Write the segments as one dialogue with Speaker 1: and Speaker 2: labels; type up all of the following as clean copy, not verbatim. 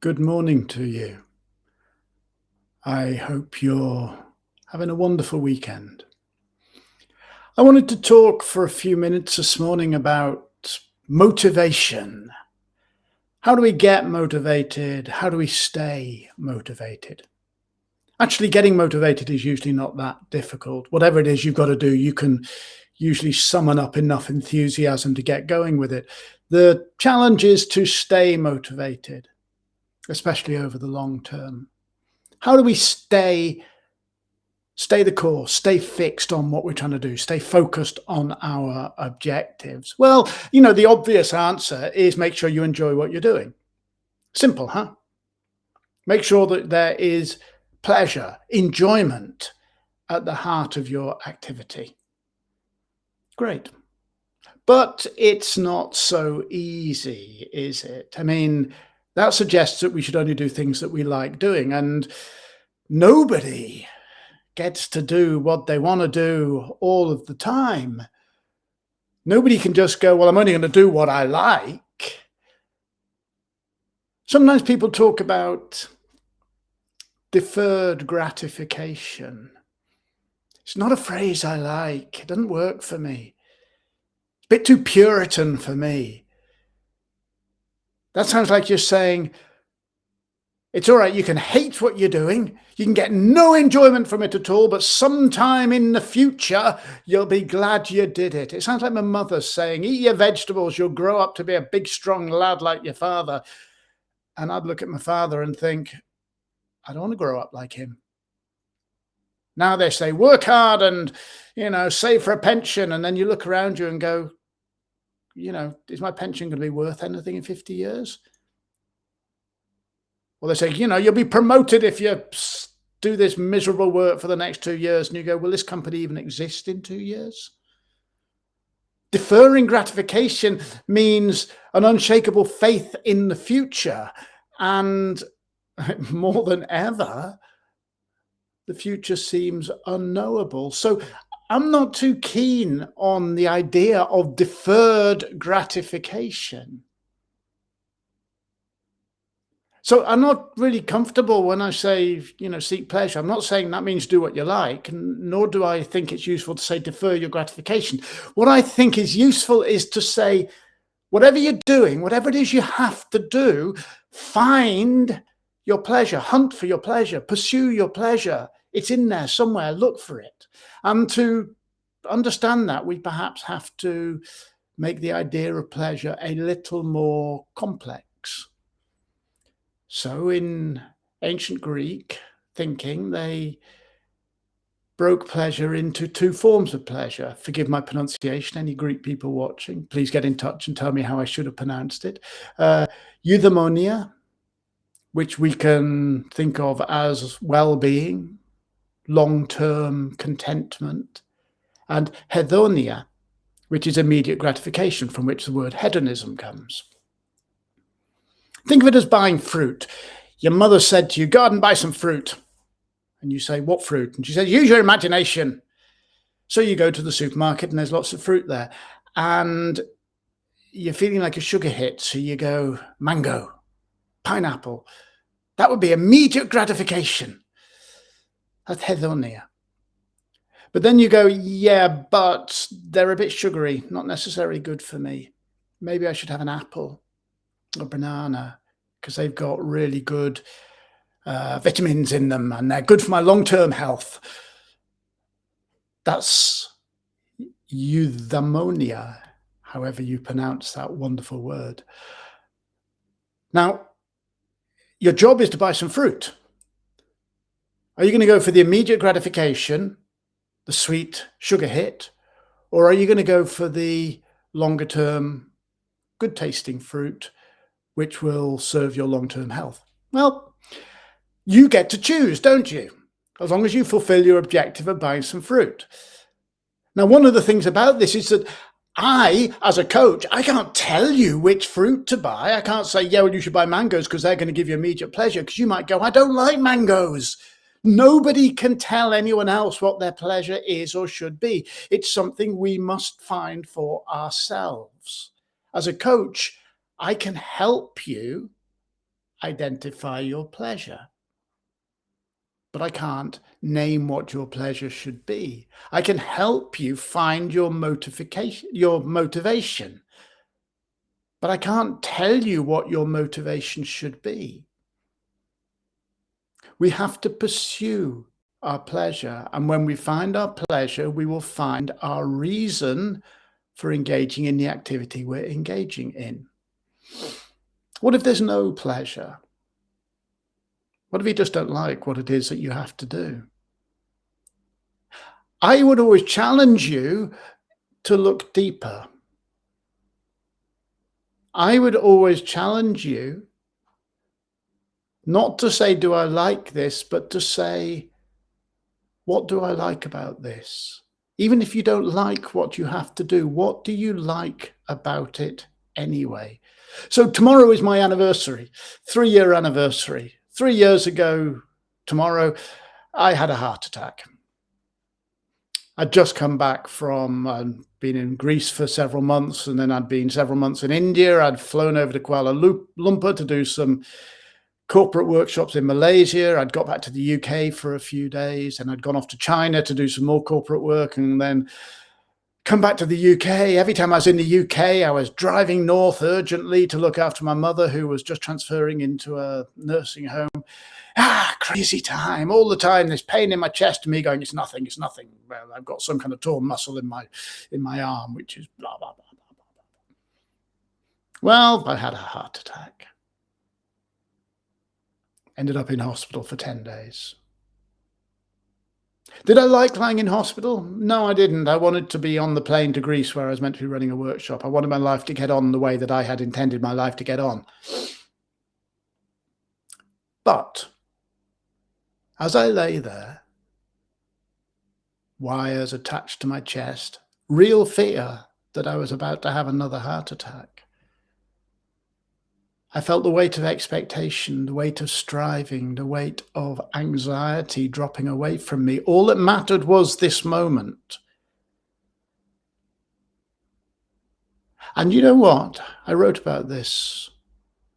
Speaker 1: Good morning to you. I hope you're having a wonderful weekend. I wanted to talk for a few minutes this morning about motivation. How do we get motivated? How do we stay motivated? Actually, getting motivated is usually not that difficult. Whatever it is you've got to do, you can usually summon up enough enthusiasm to get going with it. The challenge is to stay motivated, especially over the long term. How do we stay the course, stay fixed on what we're trying to do, stay focused on our objectives? Well, the obvious answer is make sure you enjoy what you're doing. Simple, huh? Make sure that there is pleasure, enjoyment at the heart of your activity. Great. But it's not so easy, is it? I mean, that suggests that we should only do things that we like doing, and nobody gets to do what they want to do all of the time. Nobody can just go, well, I'm only going to do what I like. Sometimes people talk about deferred gratification. It's not a phrase I like. It doesn't work for me. It's a bit too Puritan for me. That sounds like you're saying, it's all right, you can hate what you're doing, you can get no enjoyment from it at all, but sometime in the future, you'll be glad you did it. It sounds like my mother saying, eat your vegetables, you'll grow up to be a big, strong lad like your father. And I'd look at my father and think, I don't want to grow up like him. Now they say, work hard and, save for a pension. And then you look around you and go, is my pension going to be worth anything in 50 years? Well, they say, you'll be promoted if you do this miserable work for the next 2 years. And you go, will this company even exist in 2 years? Deferring gratification means an unshakable faith in the future. And more than ever, the future seems unknowable. So I'm not too keen on the idea of deferred gratification. So I'm not really comfortable when I say, seek pleasure. I'm not saying that means do what you like, nor do I think it's useful to say defer your gratification. What I think is useful is to say, whatever you're doing, whatever it is you have to do, find your pleasure, hunt for your pleasure, pursue your pleasure. It's in there somewhere, look for it. And to understand that, we perhaps have to make the idea of pleasure a little more complex. So in ancient Greek thinking, they broke pleasure into two forms of pleasure. Forgive my pronunciation, any Greek people watching, please get in touch and tell me how I should have pronounced it. Eudaimonia, which we can think of as well-being, long-term contentment, and hedonia, which is immediate gratification, from which the word hedonism comes. Think of it as buying fruit. Your mother said to you, go out and buy some fruit. And you say, what fruit? And she says, use your imagination. So you go to the supermarket and there's lots of fruit there. And you're feeling like a sugar hit. So you go, mango, pineapple. That would be immediate gratification. That's hedonia. But then you go, yeah, but they're a bit sugary, not necessarily good for me. Maybe I should have an apple or banana because they've got really good vitamins in them and they're good for my long-term health. That's eudaimonia, however you pronounce that wonderful word. Now, your job is to buy some fruit. Are you going to go for the immediate gratification, the sweet sugar hit, or are you going to go for the longer term, good tasting fruit, which will serve your long-term health? Well, you get to choose, don't you? As long as you fulfill your objective of buying some fruit. Now, one of the things about this is that I, as a coach, I can't tell you which fruit to buy. I can't say, yeah, well, you should buy mangoes because they're going to give you immediate pleasure, because you might go, I don't like mangoes. Nobody can tell anyone else what their pleasure is or should be. It's something we must find for ourselves. As a coach, I can help you identify your pleasure, but I can't name what your pleasure should be. I can help you find your motivation, but I can't tell you what your motivation should be. We have to pursue our pleasure, and when we find our pleasure, we will find our reason for engaging in the activity we're engaging in. What if there's no pleasure? What if you just don't like what it is that you have to do? I would always challenge you to look deeper. I would always challenge you not to say, do I like this, but to say, what do I like about this? Even if you don't like what you have to do, what do you like about it anyway? So tomorrow is my anniversary, 3-year anniversary. 3 years ago tomorrow, I had a heart attack. I'd just come back from being in Greece for several months, and then I'd been several months in India. I'd flown over to Kuala Lumpur to do some corporate workshops in Malaysia. I'd got back to the UK for a few days, and I'd gone off to China to do some more corporate work, and then come back to the UK. Every time I was in the UK, I was driving north urgently to look after my mother, who was just transferring into a nursing home. Crazy time. All the time, this pain in my chest, and me going, it's nothing, it's nothing. Well, I've got some kind of torn muscle in my arm, which is blah, blah, blah, blah, blah. Well, I had a heart attack. Ended up in hospital for 10 days. Did I like lying in hospital? No, I didn't. I wanted to be on the plane to Greece, where I was meant to be running a workshop. I wanted my life to get on the way that I had intended my life to get on. But as I lay there, wires attached to my chest, real fear that I was about to have another heart attack, I felt the weight of expectation, the weight of striving, the weight of anxiety dropping away from me. All that mattered was this moment. And you know what? I wrote about this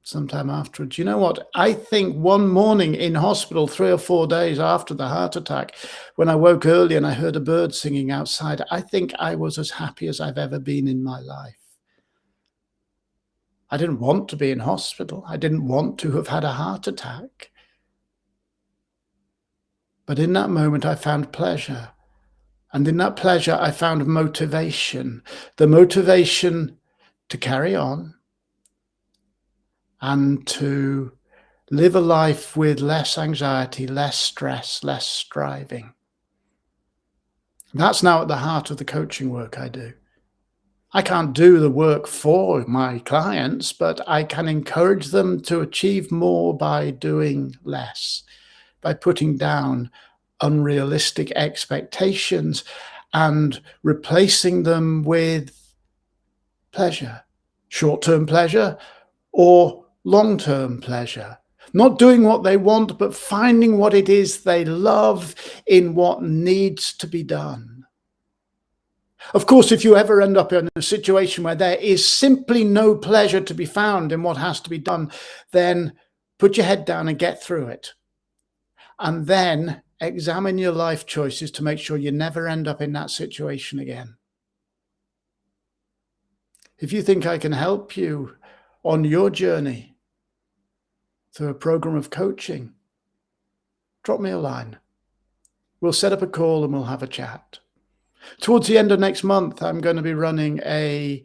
Speaker 1: sometime afterwards. You know what? I think one morning in hospital, 3 or 4 days after the heart attack, when I woke early and I heard a bird singing outside, I think I was as happy as I've ever been in my life. I didn't want to be in hospital. I didn't want to have had a heart attack. But in that moment, I found pleasure. And in that pleasure, I found motivation. The motivation to carry on and to live a life with less anxiety, less stress, less striving. That's now at the heart of the coaching work I do. I can't do the work for my clients, but I can encourage them to achieve more by doing less, by putting down unrealistic expectations and replacing them with pleasure, short-term pleasure or long-term pleasure. Not doing what they want, but finding what it is they love in what needs to be done. Of course, if you ever end up in a situation where there is simply no pleasure to be found in what has to be done, then put your head down and get through it. And then examine your life choices to make sure you never end up in that situation again. If you think I can help you on your journey through a program of coaching, drop me a line. We'll set up a call and we'll have a chat. Towards the end of next month, I'm going to be running a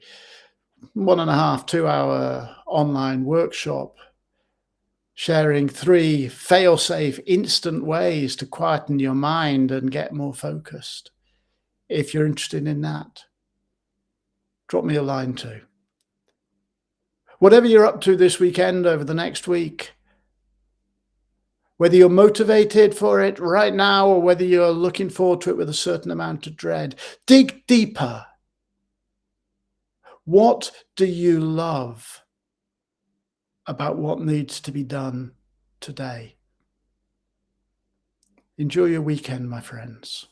Speaker 1: 1.5, 2-hour online workshop sharing 3 fail-safe instant ways to quieten your mind and get more focused. If you're interested in that, drop me a line too. Whatever you're up to this weekend, over the next week, whether you're motivated for it right now or whether you're looking forward to it with a certain amount of dread, dig deeper. What do you love about what needs to be done today? Enjoy your weekend, my friends.